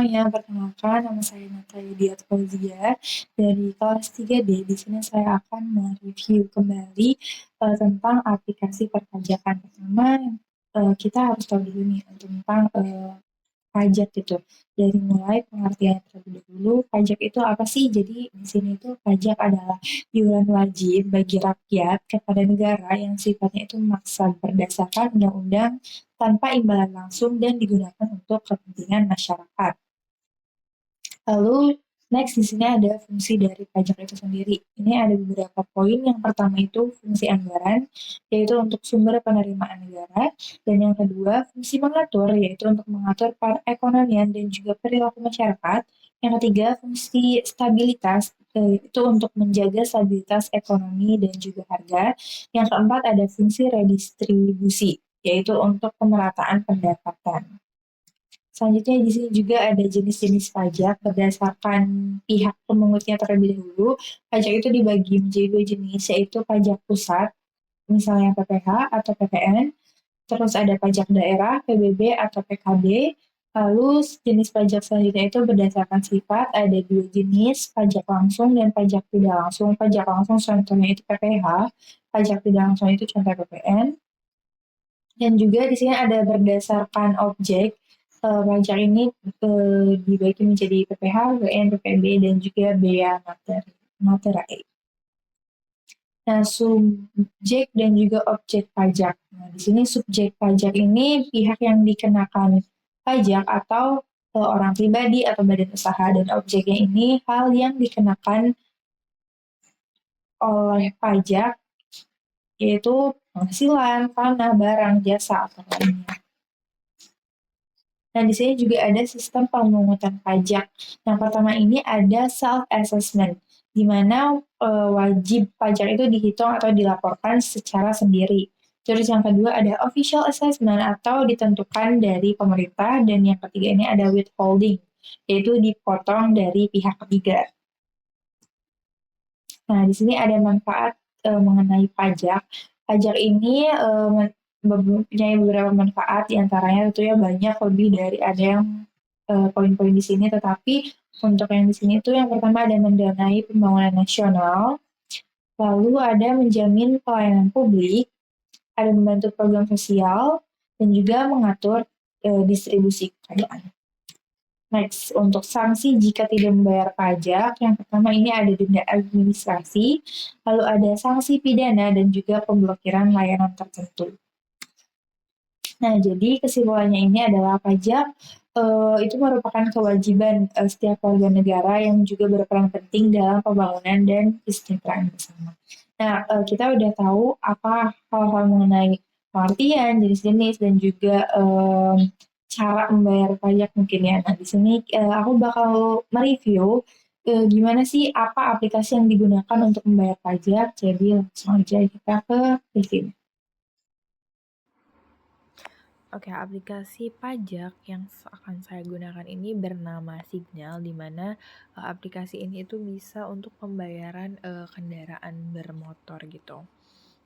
Semuanya, perkenalkan nama saya Natalia Fauzia dari kelas 3D. Di sini saya akan mereview kembali tentang aplikasi perpajakan. Pertama, kita harus tahu dulu nih tentang pajak gitu. Dari mulai pengertian terlebih dahulu, pajak itu apa sih? Jadi di sini itu pajak adalah iuran wajib bagi rakyat kepada negara yang sifatnya itu maksa berdasarkan undang-undang tanpa imbalan langsung dan digunakan untuk kepentingan masyarakat. Lalu next di sini ada fungsi dari pajak itu sendiri. Ini ada beberapa poin. Yang pertama itu fungsi anggaran, yaitu untuk sumber penerimaan negara. Dan yang kedua fungsi mengatur, yaitu untuk mengatur perekonomian dan juga perilaku masyarakat. Yang ketiga fungsi stabilitas, itu untuk menjaga stabilitas ekonomi dan juga harga. Yang keempat ada fungsi redistribusi, yaitu untuk pemerataan pendapatan. Selanjutnya di sini juga ada jenis-jenis pajak berdasarkan pihak pemungutnya terlebih dahulu. Pajak itu dibagi menjadi dua jenis, yaitu pajak pusat, misalnya PPh atau PPN, terus ada pajak daerah, PBB atau PKB. Lalu jenis pajak selanjutnya itu berdasarkan sifat, ada dua jenis, pajak langsung dan pajak tidak langsung. Pajak langsung contohnya itu PPh, pajak tidak langsung itu contoh PPN. Dan juga di sini ada berdasarkan objek. Pajak ini dibagi menjadi PPh, PPN, PPB, dan juga bea materai. Nah, subjek dan juga objek pajak. Nah, di sini subjek pajak ini pihak yang dikenakan pajak atau orang pribadi atau badan usaha, dan objeknya ini hal yang dikenakan oleh pajak, yaitu penghasilan, tanah, barang, jasa, atau lainnya. Nah, di sini juga ada sistem pemungutan pajak. Yang pertama ini ada self-assessment, di mana wajib pajak itu dihitung atau dilaporkan secara sendiri. Terus yang kedua ada official assessment atau ditentukan dari pemerintah. Dan yang ketiga ini ada withholding, yaitu dipotong dari pihak ketiga. Nah, di sini ada manfaat mengenai pajak. Pajak ini mempunyai beberapa manfaat, diantaranya tentunya banyak, lebih dari ada yang poin-poin di sini, tetapi untuk yang di sini itu yang pertama ada mendanai pembangunan nasional, lalu ada menjamin pelayanan publik, ada membantu program sosial, dan juga mengatur distribusi kekayaan. Next, untuk sanksi jika tidak membayar pajak, yang pertama ini ada denda administrasi, lalu ada sanksi pidana dan juga pemblokiran layanan tertentu. Nah, jadi kesimpulannya ini adalah pajak itu merupakan kewajiban setiap warga negara yang juga berperan penting dalam pembangunan dan kesejahteraan bersama. Nah, kita udah tahu apa hal-hal mengenai pengertian, jenis-jenis, dan juga cara membayar pajak mungkin ya. Nah, di sini aku bakal mereview gimana sih apa aplikasi yang digunakan untuk membayar pajak. Jadi langsung aja kita ke review. Oke, aplikasi pajak yang akan saya gunakan ini bernama Signal, di mana aplikasi ini itu bisa untuk pembayaran kendaraan bermotor gitu.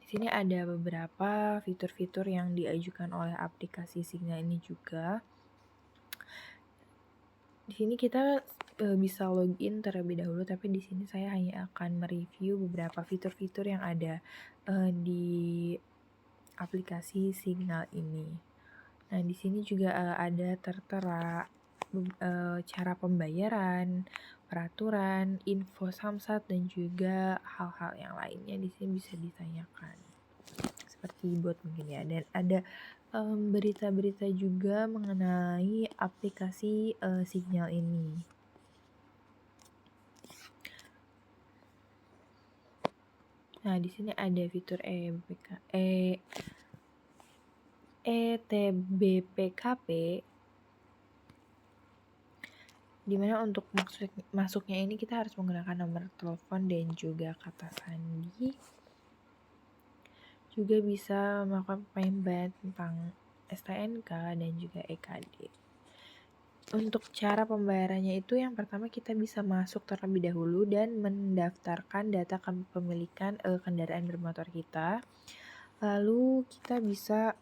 Di sini ada beberapa fitur-fitur yang diajukan oleh aplikasi Signal ini juga. Di sini kita bisa login terlebih dahulu, tapi di sini saya hanya akan mereview beberapa fitur-fitur yang ada di aplikasi Signal ini. Nah, di sini juga ada tertera cara pembayaran, peraturan, info samsat, dan juga hal-hal yang lainnya di sini bisa ditanyakan. Seperti bot mungkin ya. Dan ada berita-berita juga mengenai aplikasi Signal ini. Nah, di sini ada fitur ETBPKP, dimana untuk masuknya ini kita harus menggunakan nomor telepon dan juga kata sandi. Juga bisa melakukan pembayaran tentang STNK dan juga EKD. Untuk cara pembayarannya itu yang pertama kita bisa masuk terlebih dahulu dan mendaftarkan data kepemilikan kendaraan bermotor kita. Lalu kita bisa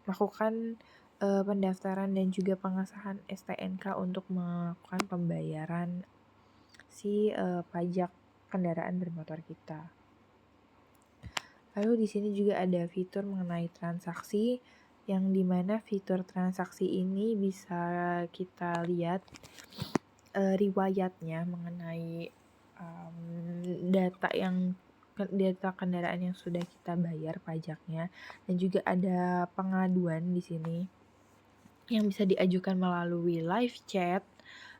melakukan pendaftaran dan juga pengesahan STNK untuk melakukan pembayaran pajak kendaraan bermotor kita. Lalu di sini juga ada fitur mengenai transaksi, yang dimana fitur transaksi ini bisa kita lihat riwayatnya mengenai data kendaraan yang sudah kita bayar pajaknya, dan juga ada pengaduan di sini yang bisa diajukan melalui live chat,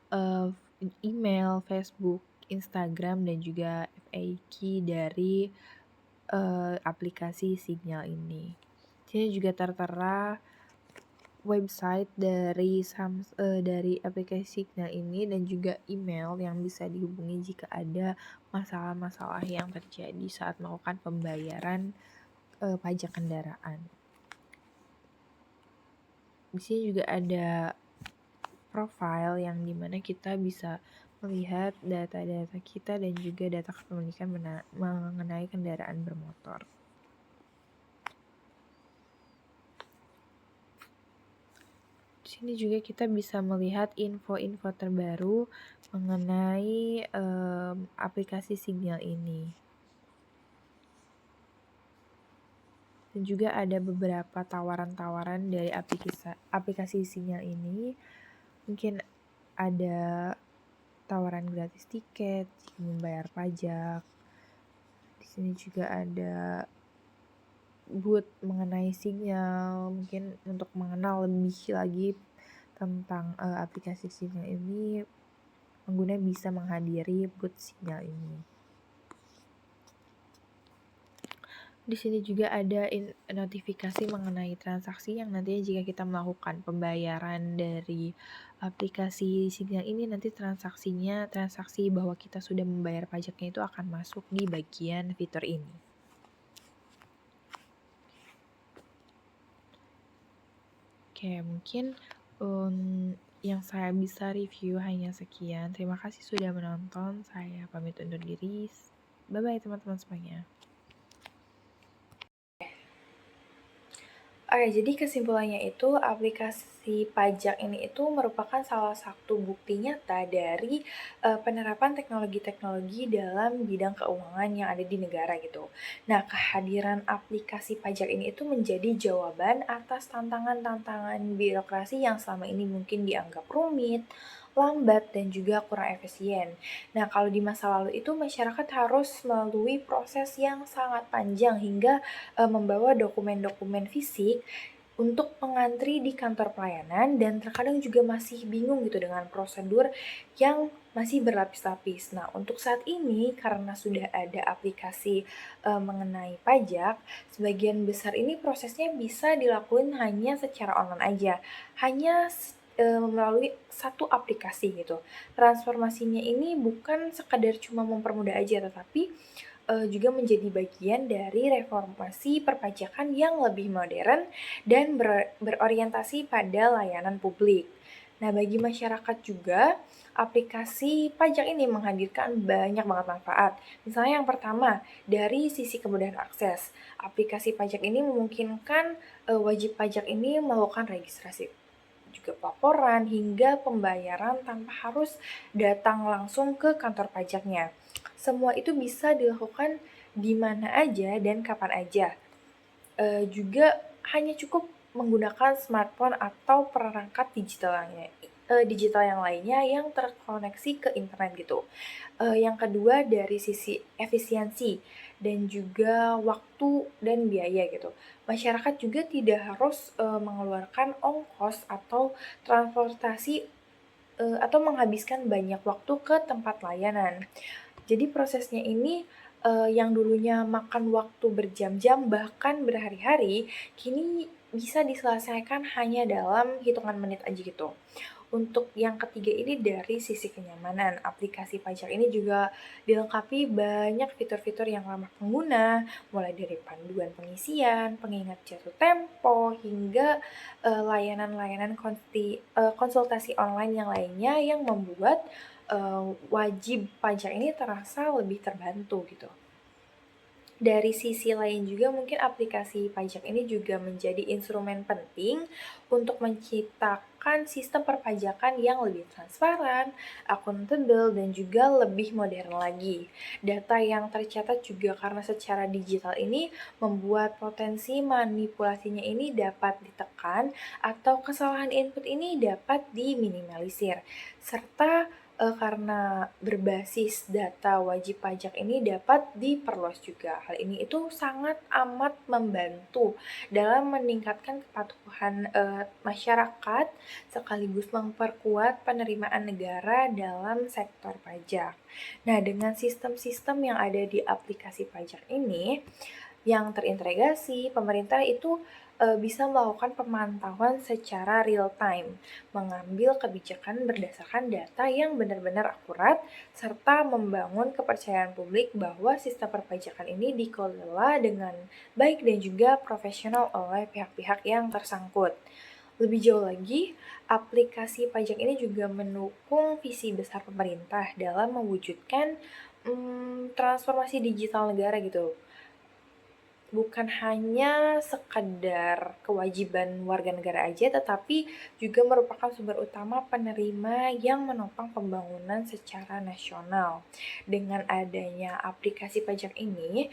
eee, email, Facebook, Instagram, dan juga FAQ dari aplikasi Signal ini. Di sini juga tertera website dari aplikasi Signal ini dan juga email yang bisa dihubungi jika ada masalah-masalah yang terjadi saat melakukan pembayaran pajak kendaraan. Di sini juga ada profile yang dimana kita bisa melihat data-data kita dan juga data kepemilikan mengenai kendaraan bermotor. Di sini juga kita bisa melihat info-info terbaru mengenai aplikasi Signal ini. Dan juga ada beberapa tawaran-tawaran dari aplikasi Signal ini. Mungkin ada tawaran gratis tiket jika membayar pajak. Di sini juga ada mengenai Signal, mungkin untuk mengenal lebih lagi tentang aplikasi Signal ini, pengguna bisa menghadiri booth Signal ini. Di sini juga ada notifikasi mengenai transaksi yang nantinya jika kita melakukan pembayaran dari aplikasi Signal ini, nanti transaksi bahwa kita sudah membayar pajaknya itu akan masuk di bagian fitur ini. Oke, mungkin yang saya bisa review hanya sekian. Terima kasih sudah menonton. Saya pamit undur diri. Bye-bye teman-teman semuanya. Oke, jadi kesimpulannya itu aplikasi pajak ini itu merupakan salah satu bukti nyata dari penerapan teknologi-teknologi dalam bidang keuangan yang ada di negara gitu. Nah, kehadiran aplikasi pajak ini itu menjadi jawaban atas tantangan-tantangan birokrasi yang selama ini mungkin dianggap rumit, lambat, dan juga kurang efisien. Nah, kalau di masa lalu itu masyarakat harus melalui proses yang sangat panjang hingga membawa dokumen-dokumen fisik untuk mengantri di kantor pelayanan, dan terkadang juga masih bingung gitu dengan prosedur yang masih berlapis-lapis. Nah, untuk saat ini karena sudah ada aplikasi mengenai pajak, sebagian besar ini prosesnya bisa dilakukan hanya secara online aja. Hanya melalui satu aplikasi gitu. Transformasinya ini bukan sekadar cuma mempermudah aja, tetapi juga menjadi bagian dari reformasi perpajakan yang lebih modern dan berorientasi pada layanan publik. Nah, bagi masyarakat juga, aplikasi pajak ini menghadirkan banyak banget manfaat. Misalnya yang pertama, dari sisi kemudahan akses. Aplikasi pajak ini memungkinkan wajib pajak ini melakukan registrasi, juga pelaporan hingga pembayaran tanpa harus datang langsung ke kantor pajaknya. Semua itu bisa dilakukan di mana aja dan kapan aja. Juga hanya cukup menggunakan smartphone atau perangkat digital yang lainnya yang terkoneksi ke internet gitu. Yang kedua dari sisi efisiensi dan juga waktu dan biaya gitu. Masyarakat juga tidak harus mengeluarkan ongkos atau transportasi atau menghabiskan banyak waktu ke tempat layanan. Jadi prosesnya ini yang dulunya makan waktu berjam-jam bahkan berhari-hari, kini bisa diselesaikan hanya dalam hitungan menit aja gitu. Untuk yang ketiga ini dari sisi kenyamanan, aplikasi pajak ini juga dilengkapi banyak fitur-fitur yang ramah pengguna, mulai dari panduan pengisian, pengingat jatuh tempo, hingga layanan-layanan konsultasi online yang lainnya yang membuat wajib pajak ini terasa lebih terbantu gitu. Dari sisi lain juga mungkin aplikasi pajak ini juga menjadi instrumen penting untuk menciptakan sistem perpajakan yang lebih transparan, akuntabel, dan juga lebih modern lagi. Data yang tercatat juga karena secara digital ini membuat potensi manipulasinya ini dapat ditekan atau kesalahan input ini dapat diminimalisir. Serta karena berbasis data wajib pajak ini dapat diperluas juga. Hal ini itu sangat amat membantu dalam meningkatkan kepatuhan masyarakat sekaligus memperkuat penerimaan negara dalam sektor pajak. Nah, dengan sistem-sistem yang ada di aplikasi pajak ini yang terintegrasi, pemerintah itu bisa melakukan pemantauan secara real time, mengambil kebijakan berdasarkan data yang benar-benar akurat, serta membangun kepercayaan publik bahwa sistem perpajakan ini dikelola dengan baik dan juga profesional oleh pihak-pihak yang tersangkut. Lebih jauh lagi, aplikasi pajak ini juga mendukung visi besar pemerintah dalam mewujudkan transformasi digital negara gitu, bukan hanya sekedar kewajiban warga negara aja, tetapi juga merupakan sumber utama penerima yang menopang pembangunan secara nasional. Dengan adanya aplikasi pajak ini,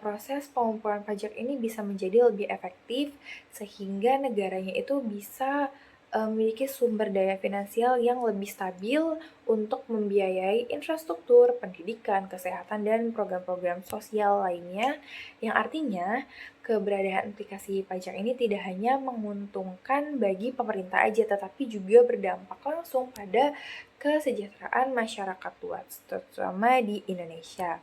proses pengumpulan pajak ini bisa menjadi lebih efektif sehingga negaranya itu bisa memiliki sumber daya finansial yang lebih stabil untuk membiayai infrastruktur, pendidikan, kesehatan, dan program-program sosial lainnya yang artinya, keberadaan aplikasi pajak ini tidak hanya menguntungkan bagi pemerintah aja, tetapi juga berdampak langsung pada kesejahteraan masyarakat luas, terutama di Indonesia.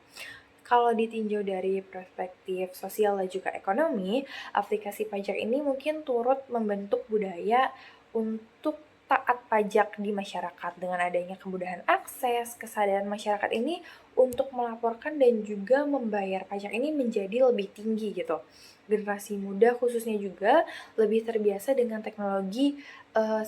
Kalau ditinjau dari perspektif sosial dan juga ekonomi, aplikasi pajak ini mungkin turut membentuk budaya untuk taat pajak di masyarakat dengan adanya kemudahan akses, kesadaran masyarakat ini untuk melaporkan dan juga membayar pajak ini menjadi lebih tinggi gitu. Generasi muda khususnya juga lebih terbiasa dengan teknologi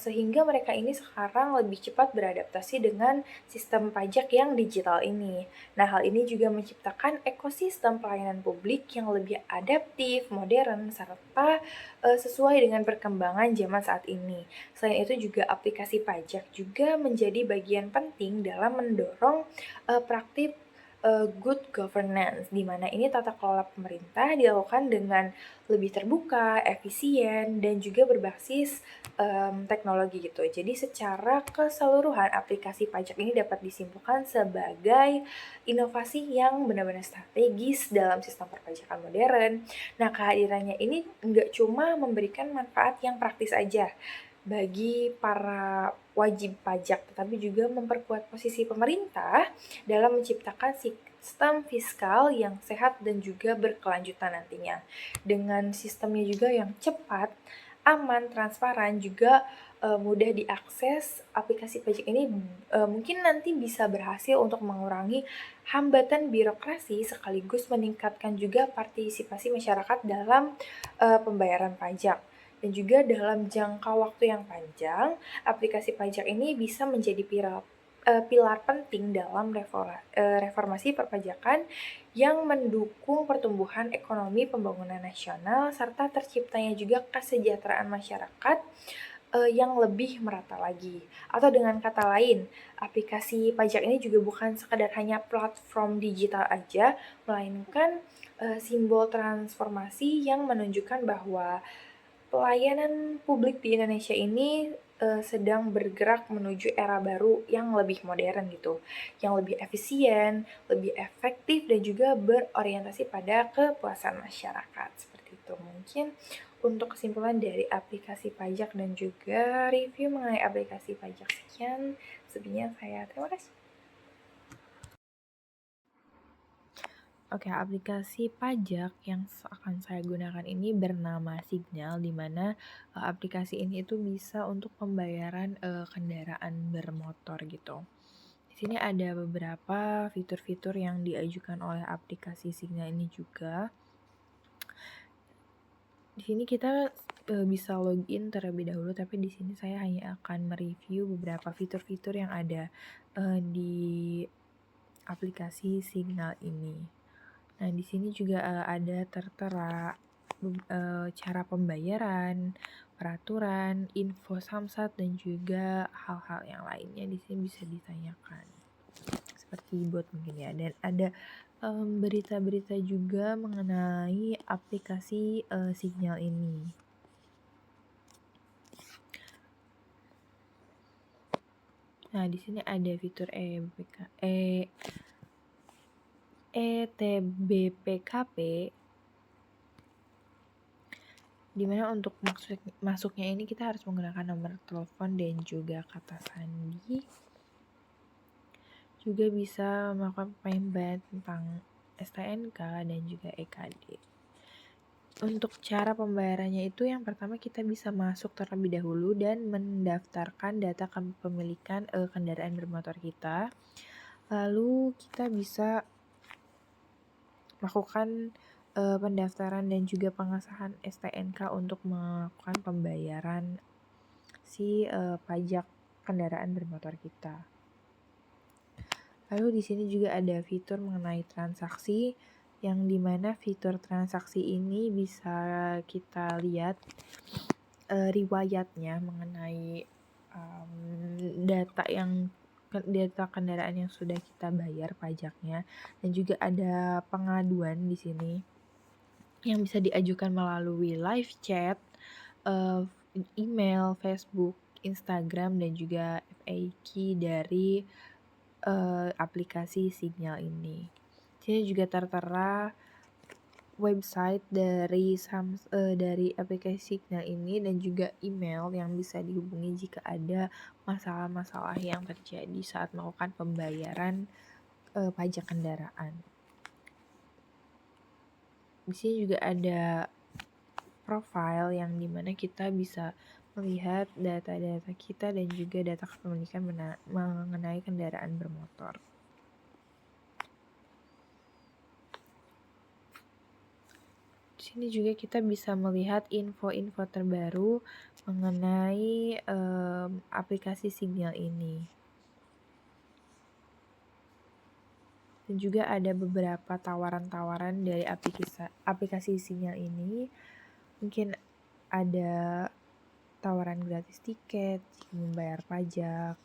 sehingga mereka ini sekarang lebih cepat beradaptasi dengan sistem pajak yang digital ini. Nah, hal ini juga menciptakan ekosistem pelayanan publik yang lebih adaptif, modern, serta sesuai dengan perkembangan zaman saat ini. Selain itu juga aplikasi pajak juga menjadi bagian penting dalam mendorong praktik good governance, di mana ini tata kelola pemerintah dilakukan dengan lebih terbuka, efisien, dan juga berbasis teknologi gitu. Jadi secara keseluruhan aplikasi pajak ini dapat disimpulkan sebagai inovasi yang benar-benar strategis dalam sistem perpajakan modern. Nah, kehadirannya ini nggak cuma memberikan manfaat yang praktis aja bagi para wajib pajak, tetapi juga memperkuat posisi pemerintah dalam menciptakan sistem fiskal yang sehat dan juga berkelanjutan nantinya. Dengan sistemnya juga yang cepat, aman, transparan, juga mudah diakses, aplikasi pajak ini mungkin nanti bisa berhasil untuk mengurangi hambatan birokrasi sekaligus meningkatkan juga partisipasi masyarakat dalam pembayaran pajak. Dan juga dalam jangka waktu yang panjang, aplikasi pajak ini bisa menjadi pilar penting dalam reformasi perpajakan yang mendukung pertumbuhan ekonomi pembangunan nasional serta terciptanya juga kesejahteraan masyarakat yang lebih merata lagi. Atau dengan kata lain, aplikasi pajak ini juga bukan sekadar hanya platform digital aja, melainkan simbol transformasi yang menunjukkan bahwa pelayanan publik di Indonesia ini sedang bergerak menuju era baru yang lebih modern gitu, yang lebih efisien, lebih efektif, dan juga berorientasi pada kepuasan masyarakat. Seperti itu. Mungkin untuk kesimpulan dari aplikasi pajak dan juga review mengenai aplikasi pajak sekian, sebenarnya saya terima kasih. Oke, aplikasi pajak yang akan saya gunakan ini bernama Signal, di mana aplikasi ini itu bisa untuk pembayaran kendaraan bermotor gitu. Di sini ada beberapa fitur-fitur yang diajukan oleh aplikasi Signal ini juga. Di sini kita bisa login terlebih dahulu, tapi di sini saya hanya akan mereview beberapa fitur-fitur yang ada di aplikasi Signal ini. Nah, di sini juga, ada tertera cara pembayaran, peraturan, info samsat, dan juga hal-hal yang lainnya di sini bisa ditanyakan. Seperti bot mungkin ya, dan ada, berita-berita juga mengenai aplikasi, Signal ini. Nah, di sini ada fitur ETBPKP, di mana untuk masuknya ini kita harus menggunakan nomor telepon dan juga kata sandi. Juga bisa melakukan pembayaran tentang STNK dan juga EKD. Untuk cara pembayarannya itu yang pertama kita bisa masuk terlebih dahulu dan mendaftarkan data kepemilikan kendaraan bermotor kita. Lalu kita bisa melakukan pendaftaran dan juga pengesahan STNK untuk melakukan pembayaran si pajak kendaraan bermotor kita. Lalu di sini juga ada fitur mengenai transaksi, yang dimana fitur transaksi ini bisa kita lihat riwayatnya mengenai data kendaraan yang sudah kita bayar pajaknya, dan juga ada pengaduan di sini yang bisa diajukan melalui live chat, email, Facebook, Instagram, dan juga FAQ dari aplikasi Signal ini. Di sini juga tertera website dari aplikasi Signal ini dan juga email yang bisa dihubungi jika ada masalah-masalah yang terjadi saat melakukan pembayaran pajak kendaraan. Di sini juga ada profile yang dimana kita bisa melihat data-data kita dan juga data kepemilikan mengenai kendaraan bermotor. Di sini juga kita bisa melihat info-info terbaru mengenai aplikasi Signal ini. Dan juga ada beberapa tawaran-tawaran dari aplikasi Signal ini. Mungkin ada tawaran gratis tiket jika membayar pajak.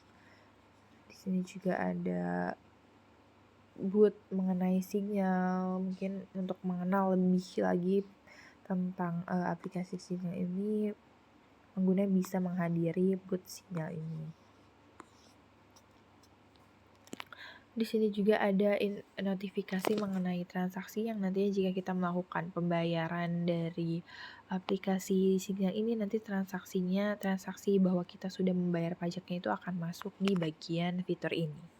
Di sini juga ada booth mengenai Signal, mungkin untuk mengenal lebih lagi tentang aplikasi Signal ini, pengguna bisa menghadiri booth Signal ini. Di sini juga ada notifikasi mengenai transaksi yang nantinya jika kita melakukan pembayaran dari aplikasi Signal ini, nanti transaksi bahwa kita sudah membayar pajaknya itu akan masuk di bagian fitur ini.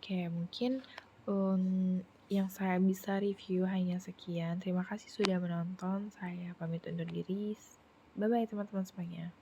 Oke, mungkin yang saya bisa review hanya sekian. Terima kasih sudah menonton. Saya pamit undur diri. Bye-bye teman-teman semuanya.